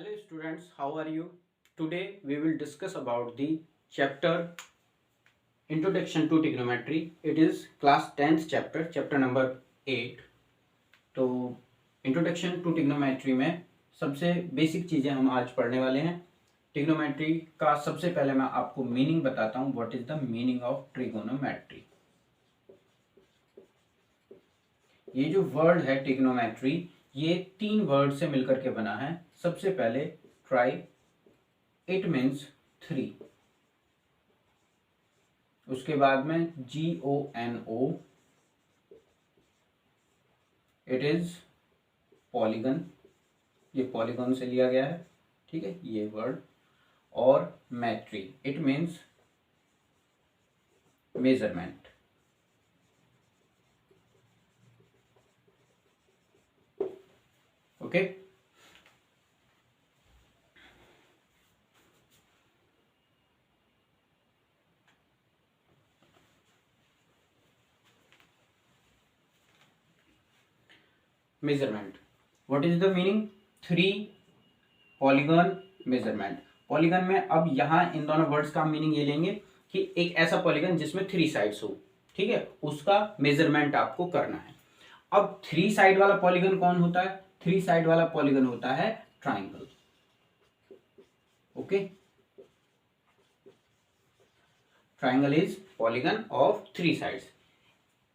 Hello students, how are you? Today we will discuss about the chapter Introduction to Trigonometry. It is class 10th chapter number 8. तो introduction to trigonometry में सबसे basic चीज़ें हम आज पढ़ने वाले हैं। ट्रिग्नोमेट्री का सबसे पहले मैं आपको मीनिंग बताता हूँ। What is the meaning of trigonometry. ये जो वर्ड है ट्रिग्नोमेट्री, ये 3 वर्ड से मिलकर के बना है। सबसे पहले ट्राई, इट मीन्स 3। उसके बाद में GONO, इट इज पॉलीगन, ये पॉलीगन से लिया गया है, ठीक है ये वर्ड। और metry, it means measurement. Okay measurement, what is the meaning? 3 polygon measurement. Polygon में अब यहाँ इन दोनों वर्ड्स का मीनिंग ये लेंगे कि एक ऐसा पॉलीगन जिसमें 3 साइड्स हो, ठीक है, उसका मेजरमेंट आपको करना है। अब 3 साइड वाला पॉलीगन कौन होता है? 3 साइड वाला पॉलीगन होता है triangle. Okay, triangle is polygon of 3 sides.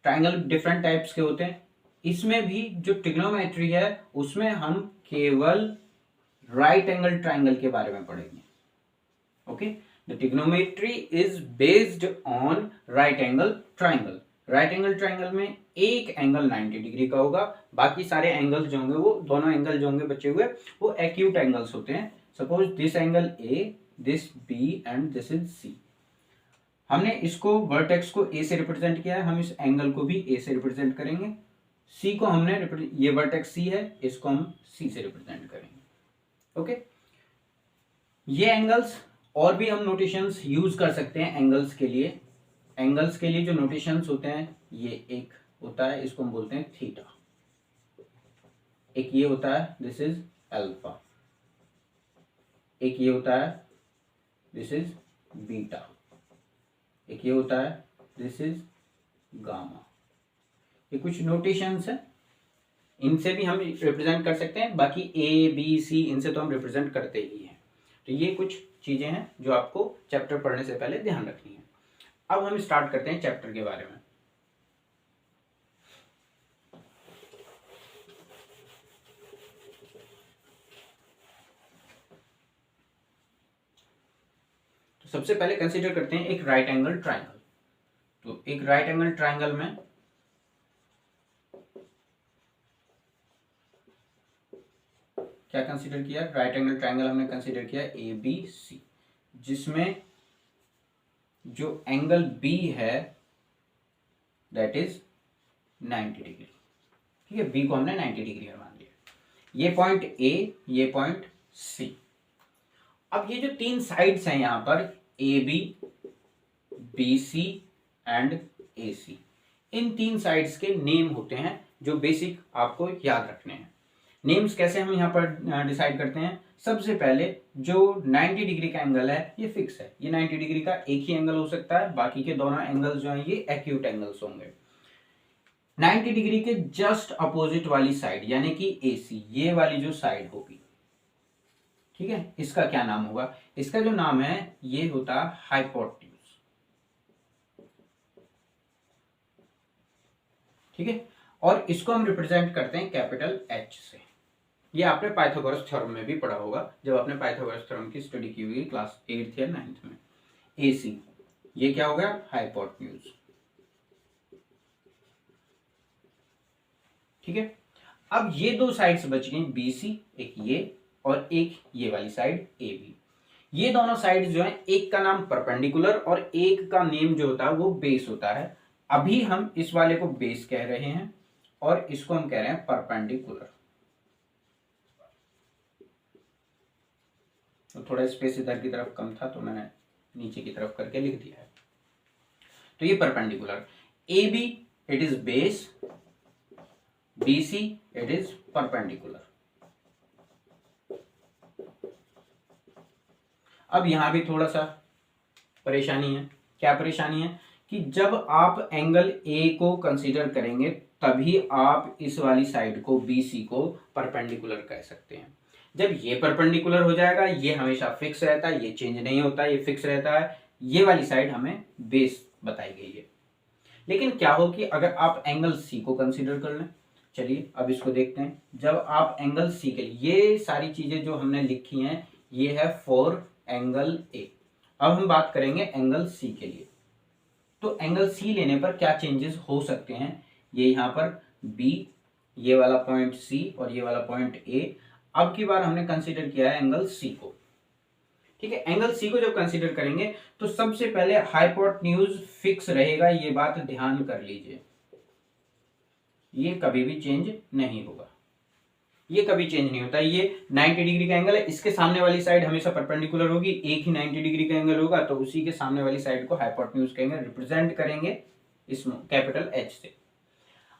Triangle different types के होते हैं। इसमें भी जो ट्रिग्नोमेट्री है उसमें हम केवल राइट एंगल ट्राइंगल के बारे में पढ़ेंगे। Okay, the trigonometry is based on right angle triangle. Right angle triangle में एक एंगल 90 डिग्री का होगा, बाकी सारे एंगल्स जो होंगे, वो दोनों एंगल जो होंगे बचे हुए, वो एक्यूट एंगल्स होते हैं। Suppose this angle A, this B and this is C। हमने इसको वर्टेक्स को A से रिप्रेजेंट किया है, हम इस एंगल को भी A से रिप्रेजेंट करेंगे। C को हमने, ये वर्टेक्स C है, इसको हम C से रिप्रेजेंट करेंगे। ओके, ये एंगल्स और भी हम नोटेशंस यूज कर सकते हैं एंगल्स के लिए। एंगल्स के लिए जो नोटेशंस होते हैं, ये एक होता है, इसको हम बोलते हैं थीटा। एक ये होता है, दिस इज अल्फा। एक ये होता है, दिस इज बीटा। एक ये होता है, दिस इज गामा। ये कुछ नोटेशंस हैं, इनसे भी हम रिप्रेजेंट कर सकते हैं। बाकी ABC इनसे तो हम रिप्रेजेंट करते ही हैं। तो ये कुछ चीजें हैं जो आपको चैप्टर पढ़ने से पहले ध्यान रखनी है। अब हम स्टार्ट करते हैं चैप्टर के बारे में। तो सबसे पहले कंसीडर करते हैं एक राइट एंगल ट्राइंगल। तो एक राइट एंगल ट्राइंगल में क्या कंसीडर किया? राइट एंगल ट्राइंगल हमने कंसीडर किया ABC, जिसमें जो एंगल B है दैट इज 90 डिग्री। ठीक है, B को हमने 90 डिग्री मान लिया। ये पॉइंट A, ये पॉइंट C। अब ये जो 3 साइड्स हैं यहां पर, AB, BC and AC, in 3 sides के नेम होते हैं जो बेसिक आपको याद रखने हैं। नेम्स कैसे हम यहाँ पर डिसाइड करते हैं? सबसे पहले जो 90 डिग्री का एंगल है ये फिक्स है, ये 90 डिग्री का एक ही एंगल हो सकता है, बाकी के दोनों एंगल्स जो हैं ये एक्यूट एंगल्स होंगे। 90 डिग्री के जस्ट अपोजिट वाली साइड यानी कि AC, ये वाली जो साइड होगी, ठीक है, इसका क्या नाम होगा? इसका जो नाम है ये होता है हाइपोटेन्यूज। ठीक है, और इसको हम रिप्रेजेंट करते हैं कैपिटल H से। ये आपने पाइथागोरस थ्योरम में भी पढ़ा होगा, जब आपने पाइथागोरस थ्योरम की स्टडी की हुई क्लास 8th या 9th में। AC, ये क्या हो गया? हाइपोटेन्यूज। ठीक है, अब ये 2 साइड्स बच गई, BC, एक ये और एक ये वाली साइड AB। ये दोनों साइड जो है, एक का नाम परपेंडिकुलर और एक का नेम जो होता है वो बेस होता है। अभी हम इस वाले को बेस कह रहे हैं और इसको हम कह रहे हैं परपेंडिकुलर। तो थोड़ा स्पेस इधर की तरफ कम था तो मैंने नीचे की तरफ करके लिख दिया है। तो ये perpendicular. AB it is base, BC it is perpendicular. अब यहाँ भी थोड़ा सा परेशानी है। क्या परेशानी है कि जब आप एंगल ए को कंसीडर करेंगे तभी आप इस वाली साइड को BC को परपेंडिकुलर कह सकते हैं। जब ये परपेंडिकुलर हो जाएगा, ये हमेशा फिक्स रहता है, ये चेंज नहीं होता, ये फिक्स रहता है, ये वाली साइड हमें बेस बताई गई है। लेकिन क्या हो कि अगर आप एंगल सी को कंसीडर कर लें, चलिए अब इसको देखते हैं। जब आप एंगल सी के लिए, ये सारी चीजें जो हमने लिखी हैं ये है फॉर एंगल ए। अब हम बात करेंगे एंगल सी के लिए। तो एंगल सी लेने पर क्या चेंजेस हो सकते हैं, ये यहां पर बी, ये वाला पॉइंट सी और ये वाला पॉइंट ए। अब की बार हमने कंसीडर किया है एंगल सी को, ठीक है। एंगल सी को जब कंसीडर करेंगे तो सबसे पहले हाइपोटेन्यूज फिक्स रहेगा, ये बात ध्यान कर लीजिए, ये कभी भी चेंज नहीं होगा, ये कभी चेंज नहीं होता। ये 90 डिग्री का एंगल है, इसके सामने वाली साइड हमेशा परपेंडिकुलर होगी। एक ही 90 डिग्री का एंगल होगा तो उसी के सामने वाली साइड को हाइपोटेन्यूज कहेंगे, रिप्रेजेंट करेंगे इस कैपिटल एच से।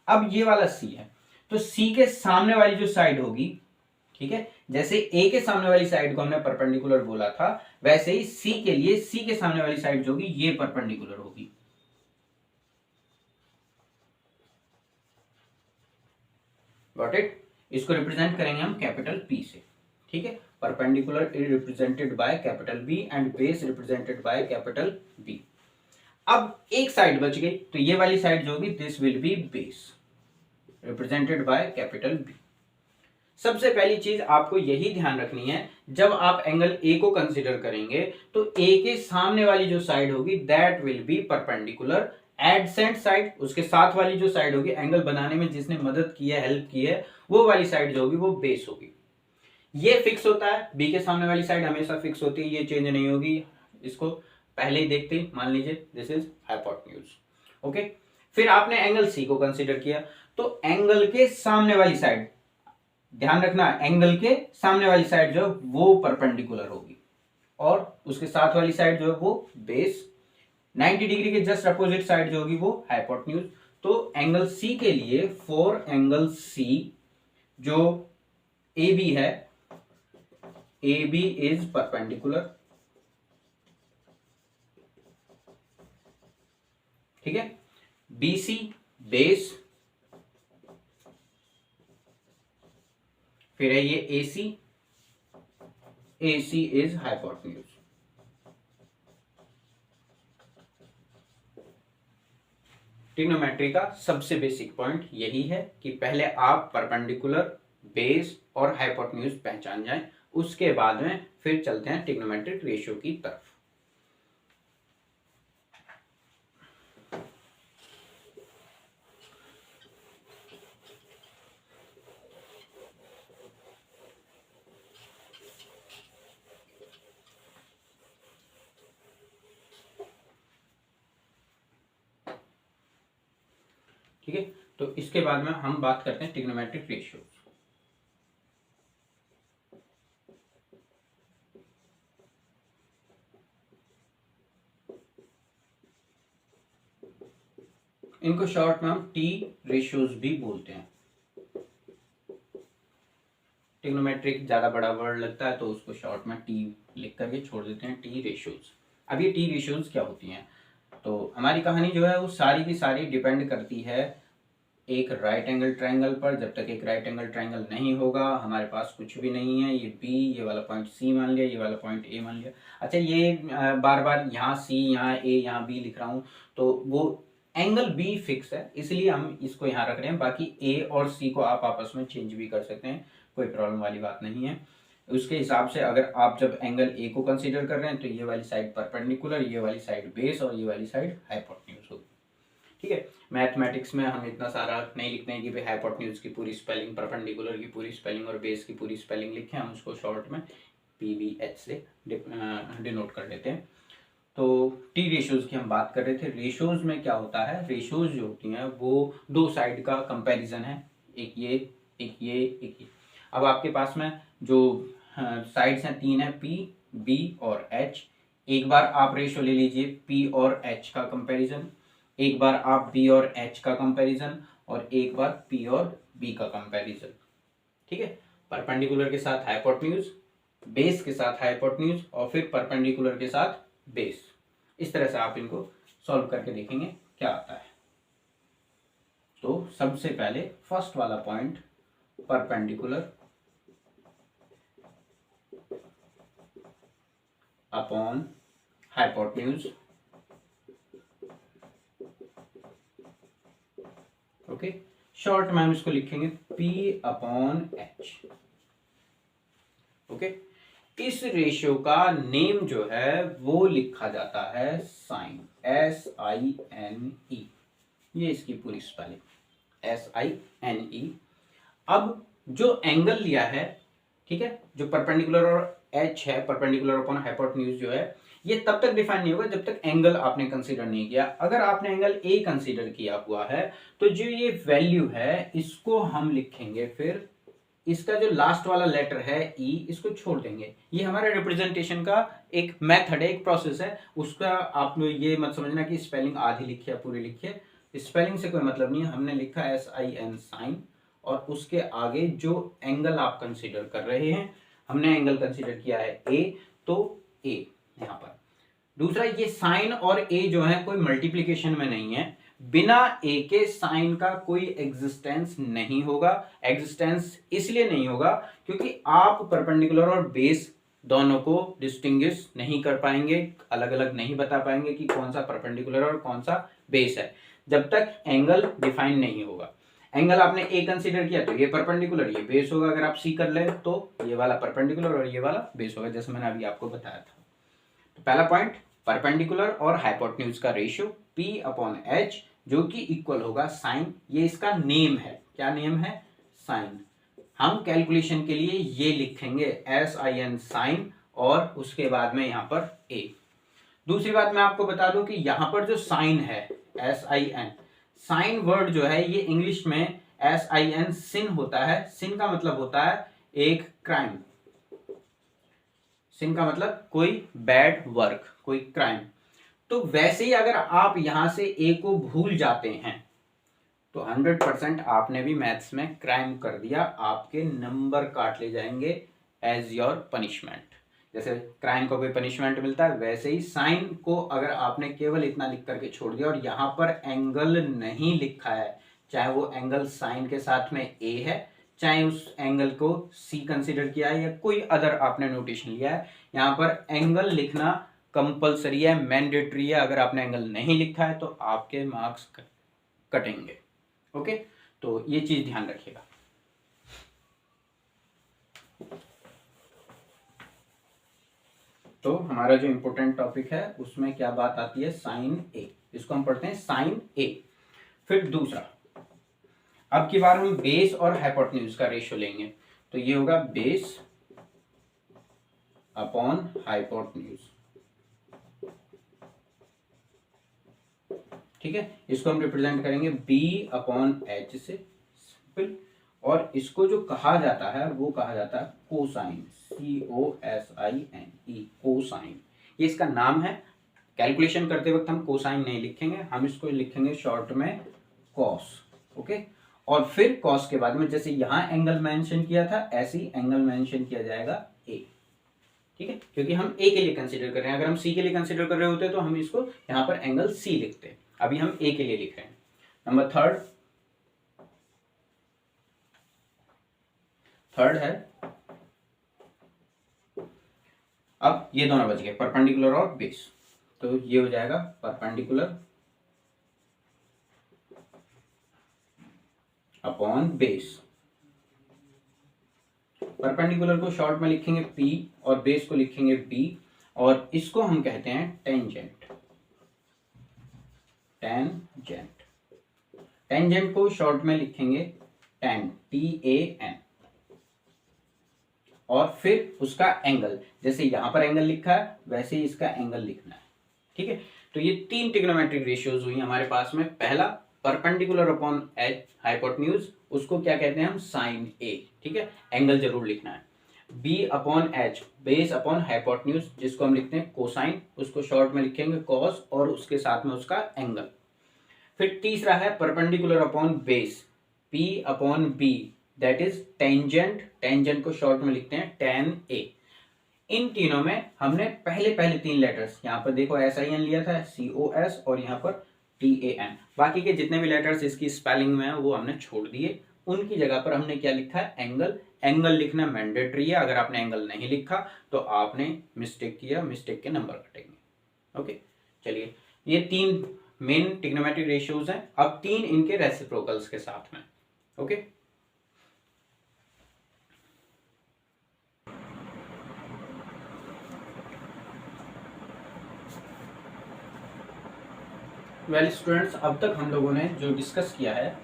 अब ये वाला सी है, तो सी के सामने वाली जो साइड होगी, ठीक है, जैसे ए के सामने वाली साइड को हमने परपेंडिकुलर बोला था, वैसे ही सी के लिए सी के सामने वाली साइड जो होगी ये परपेंडिकुलर होगी। Got it. इसको रिप्रेजेंट करेंगे हम कैपिटल पी से, ठीक है। Perpendicular is represented by capital B and base represented by capital B. अब एक साइड बच गई, तो ये वाली साइड जो होगी this will be base represented by capital B. सबसे पहली चीज आपको यही ध्यान रखनी है, जब आप एंगल ए को कंसीडर करेंगे तो ए के सामने वाली जो साइड होगी that will be perpendicular. AdSense side, उसके साथ वाली जो साइड होगी, एंगल बनाने में जिसने मदद की है, हेल्प की है, वो वाली साइड जो होगी वो बेस होगी। ये फिक्स होता है, बी के सामने वाली साइड हमेशा फिक्स होती है, ये चेंज नहीं होगी। इसको पहले ही देखते ही मान लीजिए दिस इज हाइपोटेन्यूज, ओके। फिर आपने एंगल सी को कंसीडर किया, तो एंगल के सामने वाली साइड, ध्यान रखना, एंगल के सामने वाली साइड जो है वो परपेंडिकुलर होगी और उसके साथ वाली साइड जो है वो बेस। 90 डिग्री के जस्ट अपोजिट साइड जो होगी वो हाइपोटेन्यूज। तो एंगल सी के लिए फॉर एंगल सी जो ए बी है, ए बी इज परपेंडिकुलर, ठीक है। BC बेस, फिर है ये AC, AC is hypotenuse. Trigonometry का सबसे बेसिक पॉइंट यही है कि पहले आप परपेंडिकुलर, बेस और हाइपोटेन्यूज पहचान जाएं, उसके बाद में फिर चलते हैं ट्रिग्नोमेट्रिक रेशियो की तरफ। ठीक है, तो इसके बाद में हम बात करते हैं ट्रिग्नोमेट्रिक रेशियो। इनको शॉर्ट में हम टी रेशियोज भी बोलते हैं। ट्रिग्नोमेट्रिक ज्यादा बड़ा वर्ड लगता है तो उसको शॉर्ट में टी लिख करके छोड़ देते हैं, टी रेशियोज। अब ये टी रेशियोज क्या होती हैं, तो हमारी कहानी जो है वो सारी की सारी डिपेंड करती है एक राइट एंगल ट्रायंगल पर। जब तक एक राइट एंगल ट्रायंगल नहीं होगा हमारे पास कुछ भी नहीं है। ये बी, ये वाला पॉइंट सी मान लिया, ये वाला पॉइंट ए मान लिया। अच्छा, ये बार बार यहाँ सी, यहाँ ए, यहाँ बी लिख रहा हूँ, तो वो एंगल बी फिक्स है इसलिए हम इसको यहाँ रख रहे हैं। बाकी ए और सी को आप आपस में चेंज भी कर सकते हैं, कोई प्रॉब्लम वाली बात नहीं है। उसके हिसाब से अगर आप जब एंगल ए को कंसीडर कर रहे हैं तो ये वाली साइड परपेंडिकुलर, ये वाली साइड बेस और ये वाली साइड हाइपोटेन्यूज होगी, ठीक है। मैथमेटिक्स में हम इतना सारा नहीं लिखते हैं कि भाई हाइपोटेन्यूज की पूरी स्पेलिंग, परपेंडिकुलर की पूरी स्पेलिंग और बेस की पूरी स्पेलिंग लिखें। हम उसको शॉर्ट में PBH से डिनोट कर लेते हैं। तो टी रेशियोज की हम बात कर रहे थे। रेशियोज में क्या होता है, रेशियोज जो होती हैं वो दो साइड का कंपैरिजन है, एक ये, एक ये, एक ये। अब आपके पास में जो साइड्स हैं तीन है, P, B और H। एक बार आप रेशियो ले लीजिए P और H का कंपैरिजन, एक बार आप B और H का कंपैरिजन और एक बार P और B का कंपैरिजन, ठीक है। परपेंडिकुलर के साथ हाइपोटेन्यूज, बेस के साथ हाइपोटेन्यूज और फिर परपेंडिकुलर के साथ बेस। इस तरह से आप इनको सॉल्व करके देखेंगे क्या आता है। तो सबसे पहले फर्स्ट वाला point, perpendicular upon hypotenuse, okay, short में हम इसको लिखेंगे P अपॉन H, ओके। इस रेशियो का नेम जो है वो लिखा जाता है साइन, SINE, ये इसकी पूरी स्पेलिंग SINE। अब जो एंगल लिया है, ठीक है, जो परपेंडिकुलर और H है, परपेंडिकुलर अपॉन हाइपोटेन्यूज जो है, ये तब तक डिफाइन नहीं होगा जब तक एंगल आपने कंसीडर नहीं किया। अगर आपने एंगल ए कंसीडर किया हुआ है तो जो ये वैल्यू है इसको हम लिखेंगे, फिर इसका जो लास्ट वाला लेटर है ई, इसको छोड़ देंगे। ये हमारा रिप्रेजेंटेशन का एक मेथड है, एक प्रोसेस है। उसका आप ये मत समझना कि स्पेलिंग आधी लिखी है पूरी लिखी है, स्पेलिंग से कोई मतलब नहीं है। हमने लिखा SIN साइन, और उसके आगे जो एंगल आप कंसीडर कर रहे हैं, हमने एंगल कंसीडर किया है ए, तो ए यहां पर। दूसरा, ये साइन और ए जो है कोई मल्टीप्लीकेशन में नहीं है, बिना ए के साइन का कोई एग्जिस्टेंस नहीं होगा। एग्जिस्टेंस इसलिए नहीं होगा क्योंकि आप परपेंडिकुलर और बेस दोनों को डिस्टिंग्विश नहीं कर पाएंगे, अलग अलग नहीं बता पाएंगे कि कौन सा परपेंडिकुलर और कौन सा बेस है, जब तक एंगल डिफाइन नहीं होगा। एंगल आपने ए कंसीडर किया तो ये परपेंडिकुलर, ये बेस होगा। अगर आप सी कर ले तो ये वाला परपेंडिकुलर और ये वाला बेस होगा, जैसे मैंने अभी आपको बताया था। तो पहला पॉइंट, परपेंडिकुलर और हाइपोटेन्यूज का रेशियो P अपॉन H जो कि इक्वल होगा साइन, ये इसका नेम है। क्या नेम है? साइन। हम कैलकुलेशन के लिए ये लिखेंगे SIN साइन, और उसके बाद में यहां पर A। दूसरी बात मैं आपको बता दूं कि यहां पर जो साइन है SIN, साइन वर्ड जो है ये इंग्लिश में SIN सिन होता है। सिन का मतलब होता है एक क्राइम, सिन का मतलब कोई बैड वर्क, कोई क्राइम। तो वैसे ही अगर आप यहां से ए को भूल जाते हैं तो 100% आपने भी मैथ्स में क्राइम कर दिया, आपके नंबर काट ले जाएंगे एज योर पनिशमेंट। जैसे क्राइम को कोई पनिशमेंट मिलता है, वैसे ही साइन को अगर आपने केवल इतना लिख करके छोड़ दिया और यहां पर एंगल नहीं लिखा है, चाहे वो एंगल साइन के साथ में ए है, चाहे उस एंगल को सी कंसीडर किया है, या कोई अदर आपने नोटेशन लिया है, यहां पर एंगल लिखना कंपलसरी है, मैंडेटरी है। अगर आपने एंगल नहीं लिखा है तो आपके मार्क्स कटेंगे। ओके, तो ये चीज ध्यान रखिएगा। तो हमारा जो इंपॉर्टेंट टॉपिक है उसमें क्या बात आती है? साइन ए। इसको हम पढ़ते हैं साइन ए। फिर दूसरा, अब की बार हम बेस और हाइपोटेन्यूज का रेशियो लेंगे, तो ये होगा बेस अपॉन हाइपोटेन्यूज, ठीक है। इसको हम रिप्रेजेंट करेंगे B अपॉन H से, सिंपल। और इसको जो कहा जाता है वो कहा जाता है कोसाइन, COSINE, कोसाइन। ये इसका नाम है। कैलकुलेशन करते वक्त हम कोसाइन नहीं लिखेंगे, हम इसको लिखेंगे शॉर्ट में कॉस, ओके। और फिर कॉस के बाद में जैसे यहां एंगल मेंशन किया था, ऐसे ही एंगल मेंशन किया जाएगा A, ठीक है, क्योंकि हम A के लिए कंसीडर कर रहे हैं। अगर हम C के लिए कंसीडर कर रहे होते तो हम इसको यहां पर एंगल C लिखते हैं। अभी हम A के लिए लिख रहे हैं। नंबर थर्ड है, अब ये दोनों बच गए, परपेंडिकुलर और बेस। तो ये हो जाएगा परपेंडिकुलर अपॉन बेस। परपेंडिकुलर को शॉर्ट में लिखेंगे P और बेस को लिखेंगे B, और इसको हम कहते हैं टेंजेंट। टेंजेंट, टेंजेंट को शॉर्ट में लिखेंगे tan, TAN। और फिर उसका एंगल, जैसे यहां पर एंगल लिखा है वैसे ही इसका एंगल लिखना है, ठीक है। तो ये तीन ट्रिग्नोमेट्रिक रेशियोज हुई हमारे पास में। पहला परपेंडिकुलर अपॉन हाइपोटेन्यूज, उसको क्या कहते हैं हम? साइन ए, ठीक है, एंगल जरूर लिखना है। B upon H, base upon hypotenuse, जिसको हम लिखते हैं कोसाइन, उसको शॉर्ट में लिखेंगे कॉस, और उसके साथ में उसका एंगल। फिर तीसरा है perpendicular upon base, P upon B, that is tangent. Tangent को शॉर्ट में लिखते हैं tan A। इन तीनों में हमने पहले पहले 3 लेटर्स, यहाँ पर देखो SIN लिया था, COS, और यहाँ पर TAN, बाकी के जितने भी लेटर्स इसकी स्पेलिंग में है वो हमने छोड़ दिए। उनकी जगह पर हमने क्या लिखा है, एंगल। एंगल लिखना मैंडेटरी है, अगर आपने एंगल नहीं लिखा तो आपने मिस्टेक किया, मिस्टेक के नंबर कटेंगे। ओके, चलिए, ये 3 मेन ट्रिग्नोमेट्रिक रेशियोज हैं। अब 3 इनके रेसिप्रोकल्स के साथ में। ओके, वेल स्टूडेंट्स, अब तक हम लोगों ने जो डिस्कस किया है,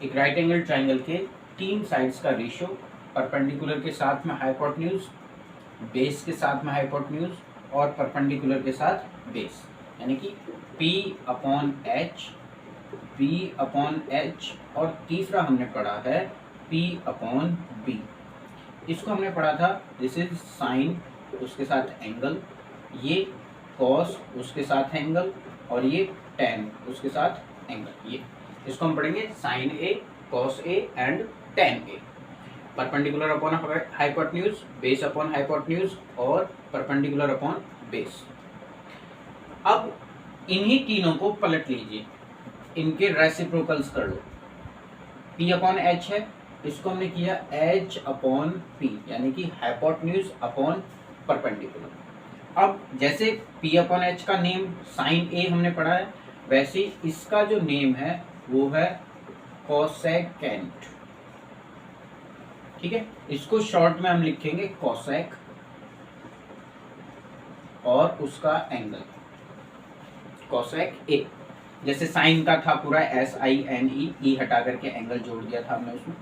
एक राइट एंगल ट्राइंगल के 3 साइड्स का रेशियो, परपेंडिकुलर के साथ में हाइपोटेन्यूज, बेस के साथ में हाइपोटेन्यूज, और परपेंडिकुलर के साथ बेस, यानी कि P/H, B/H, और तीसरा हमने पढ़ा है P/B। इसको हमने पढ़ा था, दिस इज साइन, उसके साथ एंगल, ये कॉस, उसके साथ एंगल, और ये टेन, उसके साथ एंगल। ये इसको हम पढ़ेंगे sine A, cos A and tan A। Perpendicular upon hypotenuse, base upon hypotenuse, और परपेंडिकुलर अपॉन बेस। अब इन्हीं तीनों को पलट लीजिए, इनके रेसिप्रोकल्स कर लो। P/H है, इसको हमने किया H/P, यानी कि हाइपोटेन्यूज अपॉन परपेंडिकुलर। अब जैसे P/H का नेम साइन A हमने पढ़ा है, वैसे इसका जो नेम है वो है कोसेकेंट। ठीक है, इसको शॉर्ट में हम लिखेंगे कोसेक, और उसका एंगल कोसेक A। जैसे साइन का था पूरा SINE, E हटा करके एंगल जोड़ दिया था हमने उसमें,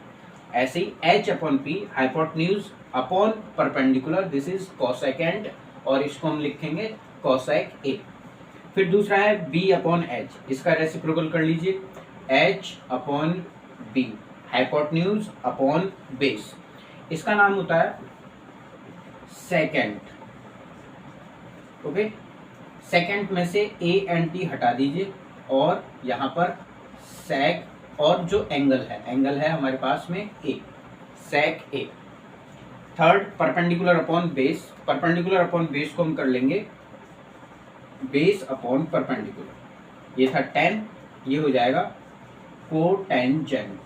ऐसे ही H/P, hypotenuse upon perpendicular, this is cosecant, और इसको हम लिखेंगे कोसेक A। फिर दूसरा है B/H, इसका रेसिप्रोकल कर लीजिए, H/B, हाइपोटेन्यूज अपॉन बेस, इसका नाम होता है सेकेंट। ओके, सेकेंड में से A एंड T हटा दीजिए, और यहाँ पर सेक, और जो एंगल है हमारे पास में A, sec A। Third, perpendicular upon base, perpendicular upon base को हम कर लेंगे बेस अपॉन परपेंडिकुलर, ये था 10, ये हो जाएगा कोटेंजेंट,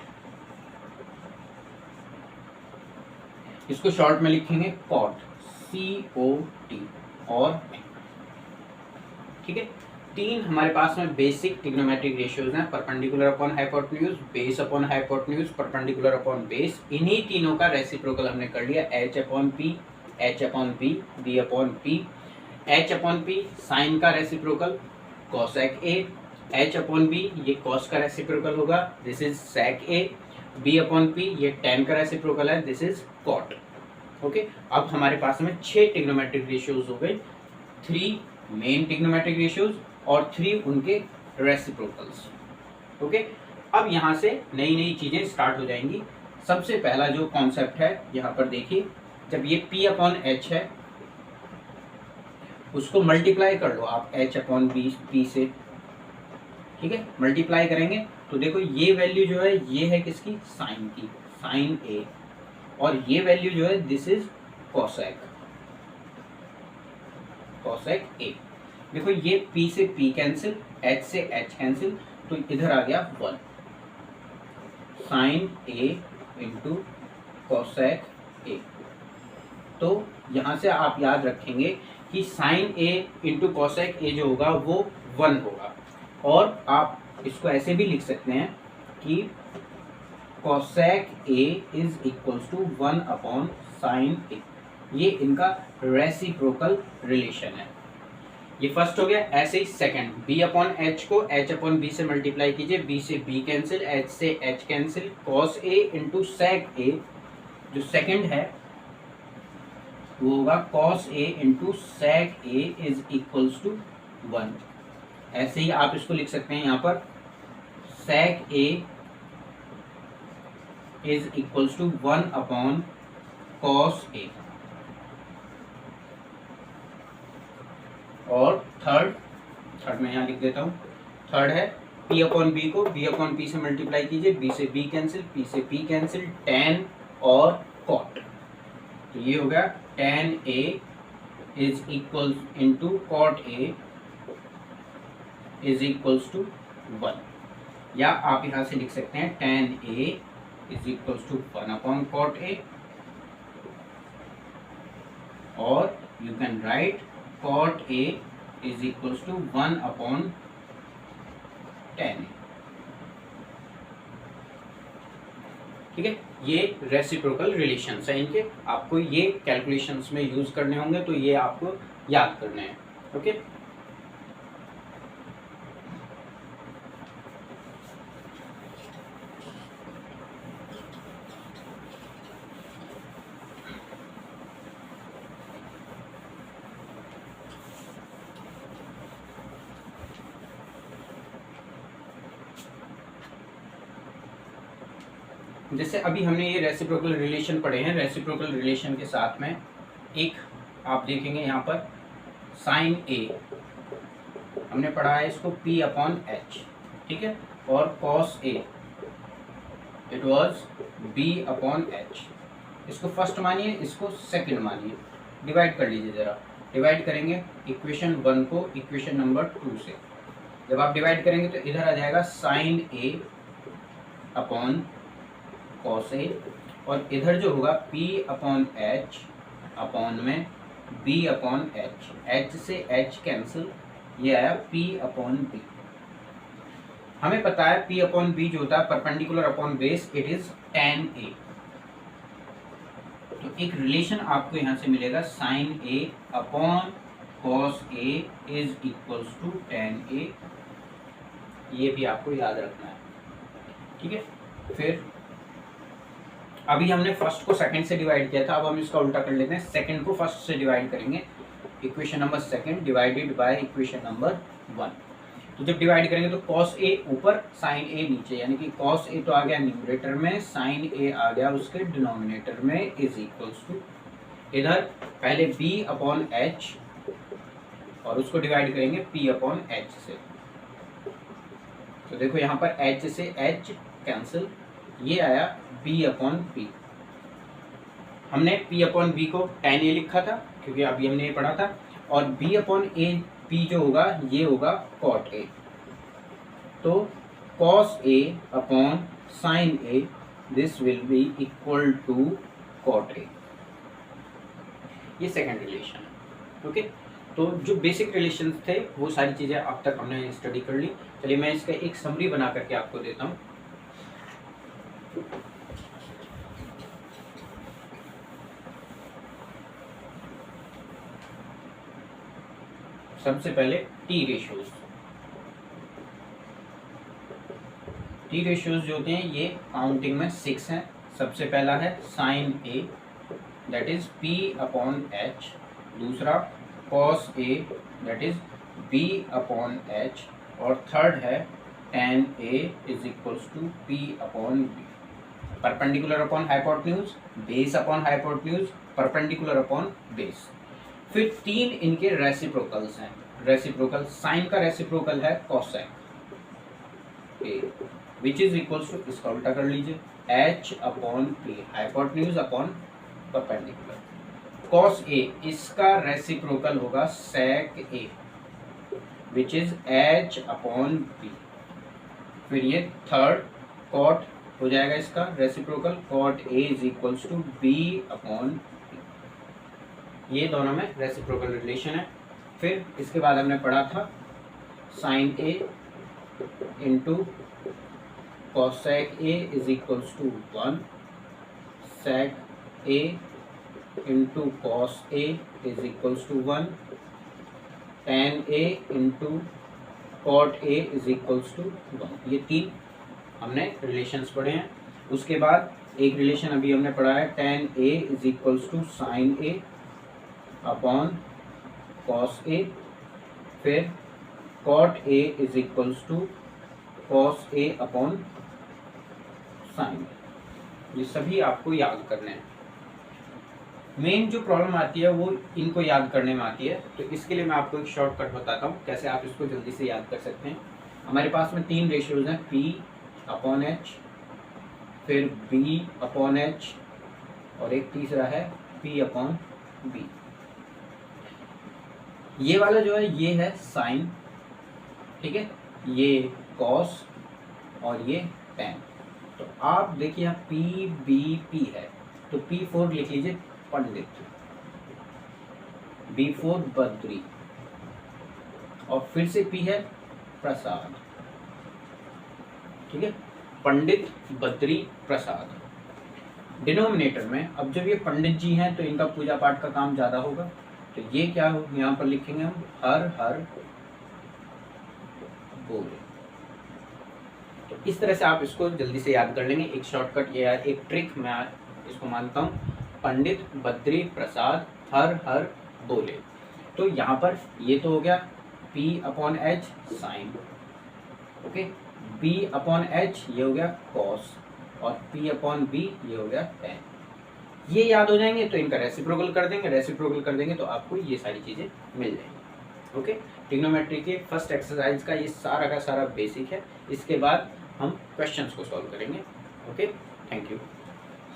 इसको शॉर्ट में लिखेंगे कॉट, COT, और ठीक है। 3 हमारे पास में बेसिक ट्रिग्नोमेट्रिक रेशियोज हैं, perpendicular upon hypotenuse, base upon hypotenuse, perpendicular upon base. इन्हीं तीनों का रेसिप्रोकल हमने कर लिया, H/P, H/B, B/P। H/P sign का रेसिप्रोकल कोसेक A, H/B ये कॉस का रेसिप्रोकल होगा, this is sec A, B/P ये टेन का रेसिप्रोकल है, दिस इज कॉट। ओके, अब हमारे पास में 6 ट्रिग्नोमेट्रिक रेशियोज हो गए, 3 मेन ट्रिग्नोमेट्रिक रेशियोज और 3 उनके रेसिप्रोकल्स। ओके, अब यहाँ से नई नई चीजें स्टार्ट हो जाएंगी। सबसे पहला जो कॉन्सेप्ट है यहाँ पर देखिए, जब ये P/H है उसको मल्टीप्लाई कर लो आप H/P से, ठीक है, मल्टीप्लाई करेंगे तो देखो ये वैल्यू जो है ये है किसकी, साइन की, साइन A, और ये वैल्यू जो है this is cosec, cosec A। देखो ये P से P कैंसिल, H से H कैंसिल, तो इधर आ गया 1, sine A into cosec A। तो यहां से आप याद रखेंगे कि sine A into cosec A जो होगा वो 1 होगा, और आप इसको ऐसे भी लिख सकते हैं कि cosec A is equals to 1 upon sine A। ये इनका रेसिप्रोकल रिलेशन है। ये फर्स्ट हो गया। ऐसे ही सेकंड, B/H को H/B से मल्टीप्लाई कीजिए, B से B कैंसिल, H से H cancel, cos A into sec A, जो सेकंड है वो होगा cos A into sec A is equals to 1। ऐसे ही आप इसको लिख सकते हैं यहाँ पर sec A is equals to 1 upon cos A। और थर्ड मैं यहाँ लिख देता हूँ, थर्ड है P/B को B/P से मल्टीप्लाई कीजिए, B से B कैंसिल, P से P कैंसिल, tan और cot, तो ये हो गया tan A is equal into cot A is equals to 1, या आप यहां से लिख सकते हैं tan a is equals to 1 upon cot A, और you can write cot A is equals to 1 upon tan a। ठीक है, ये रेसिप्रोकल रिलेशंस है इनके, आपको ये कैलकुलेशंस में यूज करने होंगे, तो ये आपको याद करने हैं। ओके, जैसे अभी हमने ये रेसिप्रोकल रिलेशन पढ़े हैं, रेसिप्रोकल रिलेशन के साथ में एक आप देखेंगे यहाँ पर साइन ए, हमने पढ़ा है इसको P अपॉन एच, ठीक है, और cos A it was B upon H. इसको फर्स्ट मानिए, इसको सेकंड मानिए, डिवाइड कर लीजिए जरा। डिवाइड करेंगे इक्वेशन 1 को इक्वेशन नंबर 2 से। जब आप डिवाइड करेंगे तो इधर आ जाएगा साइन ए अपॉन कॉस ए, और इधर जो होगा P अपॉन एच अपॉन में B अपॉन एच, एच से एच कैंसिल, ये आया P अपॉन B। हमें पता है P अपॉन B जो होता है perpendicular upon base, it is tan A। तो एक रिलेशन आपको यहां से मिलेगा sine A upon cos A is equals to tan A, ये भी आपको याद रखना है। ठीक है, फिर अभी हमने फर्स्ट को सेकंड से डिवाइड किया था, अब हम इसका उल्टा कर लेते हैं, सेकंड को फर्स्ट से डिवाइड करेंगे। Equation number second divided by equation number 1। तो जब डिवाइड करेंगे तो cos a ऊपर sin a नीचे, यानी कि cos a तो आ गया न्यूमरेटर में, sin a आ गया उसके डिनोमिनेटर में, इज इक्वल्स टू इधर पहले b अपॉन एच और उसको डिवाइड करेंगे p अपॉन एच से। तो देखो यहाँ पर h से h कैंसिल, ये आया b अपॉन p। हमने p अपॉन b को tan a लिखा था क्योंकि अभी हमने ये पढ़ा था, और b अपॉन a p जो होगा ये होगा cot a। तो cos a upon sin a this will be equal to cot a। ये सेकंड रिलेशन है। ओके, तो जो बेसिक रिलेशंस थे वो सारी चीज़ें अब तक हमने स्टडी कर ली। चलिए मैं इसका एक समरी बना करके आपको देता हूँ। सबसे पहले टी रेशियोज जो होते हैं ये काउंटिंग में 6 हैं। सबसे पहला है sine A that is P upon H, दूसरा cos A that is B upon H, और थर्ड है tan A is equals to P upon B। Perpendicular upon hypotenuse, base upon hypotenuse, perpendicular upon base. फिर 3 इनके reciprocals हैं। Reciprocal sine का reciprocal है cosine A which is equals to, इसका उल्टा कर लीजिए, h upon p, hypotenuse upon perpendicular. Cos A इसका रेसिप्रोकल होगा सेक A which is h upon p। फिर ये थर्ड कॉट हो जाएगा इसका reciprocal, cot A is equals to b upon p। ये दोनों में रेसिप्रोकल रिलेशन है। फिर इसके बाद हमने पढ़ा था sine A into cosec A is equals to 1, sec A into cos A is equals to 1, tan A into cot A is equals to 1। ये 3 हमने रिलेशंस पढ़े हैं। उसके बाद एक रिलेशन अभी हमने पढ़ा है tan A is equals to sine A upon cos A, फिर cot A is equals to cos A upon sine. ये सभी आपको याद करने हैं। मेन जो प्रॉब्लम आती है वो इनको याद करने में आती है, तो इसके लिए मैं आपको एक शॉर्टकट बताता हूँ कैसे आप इसको जल्दी से याद कर सकते हैं। हमारे पास में 3 रेशियोज हैं, P अपॉन एच, फिर B अपॉन एच, और एक तीसरा है P अपॉन B। ये वाला जो है ये है साइन, ठीक है, ये कॉस और ये टेन। तो आप देखिए यहाँ पी बी पी है, तो P4 लिख लीजिए पंडित, B4 बद्री, और फिर से P है प्रसाद, ठीक है, पंडित बद्री प्रसाद। डिनोमिनेटर में अब जब ये पंडित जी हैं तो इनका पूजा पाठ का काम ज्यादा होगा, तो ये क्या हो यहाँ पर लिखेंगे हम हर हर बोले। तो इस तरह से आप इसको जल्दी से याद कर लेंगे। एक शॉर्टकट ये है, एक ट्रिक मैं इसको मानता हूँ, पंडित बद्री प्रसाद हर हर बोले। तो यहाँ पर ये तो हो गया P/H साइन, ओके, B/H ये हो गया कॉस, और P/B ये हो गया टेन। ये याद हो जाएंगे तो इनका रेसिप्रोकल कर देंगे, रेसिप्रोकल कर देंगे तो आपको ये सारी चीजें मिल जाएंगी। ओके, ट्रिग्नोमेट्री के फर्स्ट एक्सरसाइज का ये सारा का सारा बेसिक है। इसके बाद हम क्वेश्चंस को सॉल्व करेंगे। Okay, thank you.